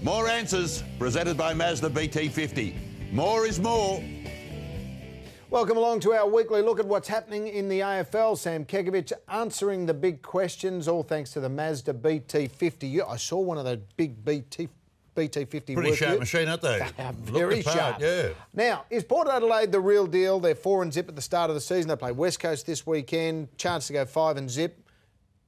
More answers, presented by Mazda BT-50. More is more. Welcome along to our weekly look at what's happening in the AFL. Sam Kekovich answering the big questions, all thanks to the Mazda BT-50. I saw one of those big BT-50 Pretty sharp machine, aren't they? They are very sharp. Yeah. Now, is Port Adelaide the real deal? They're 4-0 at the start of the season. They play West Coast this weekend. Chance to go 5-0.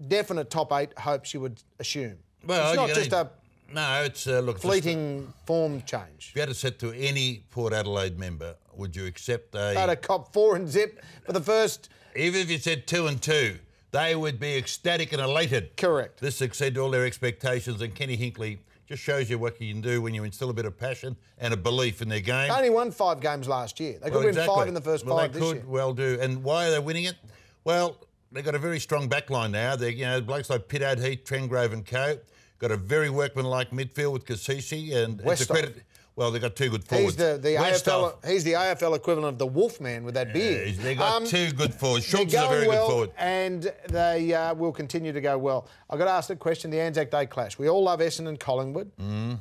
Definite top 8 hopes, you would assume. Well, it's not just a no, it's look, fleeting form change. If you had to said to any Port Adelaide member, would you accept a cop 4-0 for the first? Even if you said 2-2, they would be ecstatic and elated. Correct. This exceeded all their expectations, and Kenny Hinkley just shows you what you can do when you instill a bit of passion and a belief in their game. They only won 5 games last year. They could win 5 in the first 5 this year. They could well do. And why are they winning it? Well, they've got a very strong back line now. They're, blokes like Pitt Heath, Trengrove and co. Got a very workmanlike midfield with Kekovich and it's a credit. Well, they've got 2 good forwards. He's the AFL equivalent of the Wolfman with that beard. They've got 2 good forwards. Schultz is a very good forward. And they will continue to go well. I've got to ask the question, the Anzac Day clash. We all love Essendon Collingwood,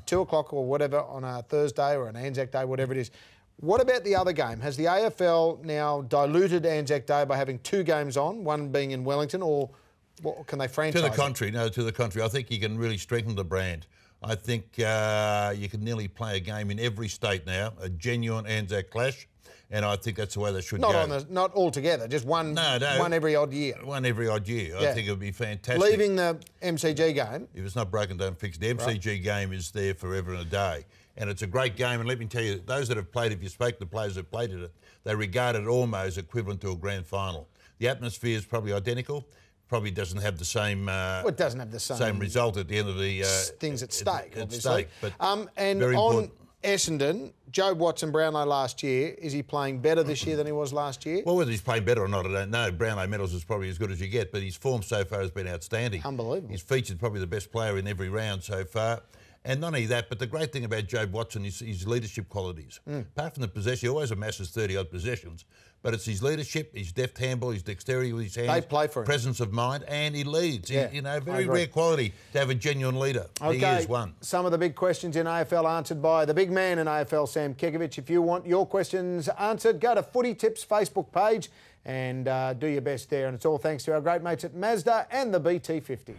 2 o'clock or whatever on a Thursday or an Anzac Day, whatever it is. What about the other game? Has the AFL now diluted Anzac Day by having 2 games on, one being in Wellington, or what, can they franchise To the contrary, no, to the contrary. I think you can really strengthen the brand. I think you can nearly play a game in every state now, a genuine Anzac clash, and I think that's the way they should go. Not altogether, just one every odd year. One every odd year. Yeah. I think it would be fantastic. Leaving the MCG game. If it's not broken, don't fix it. The MCG game is there forever and a day, and it's a great game. And let me tell you, those that have played, if you spoke to the players that played it, they regard it almost equivalent to a grand final. The atmosphere is probably identical. Probably doesn't have the same. It doesn't have the same result at the end of the things at stake. Obviously. But and very on important. Essendon, Jobe Watson-Brownlow last year. Is he playing better this year than he was last year? Well, whether he's playing better or not, I don't know. Brownlow medals is probably as good as you get, but his form so far has been outstanding. Unbelievable. He's featured probably the best player in every round so far. And not only that, but the great thing about Jobe Watson is his leadership qualities. Apart from the possession, he always amasses 30-odd possessions, but it's his leadership, his deft handball, his dexterity with his hands, they play for him. Presence of mind, and he leads. Yeah, very rare quality to have a genuine leader. Okay, he is one. Some of the big questions in AFL answered by the big man in AFL, Sam Kekovich. If you want your questions answered, go to Footy Tips Facebook page and do your best there. And it's all thanks to our great mates at Mazda and the BT-50.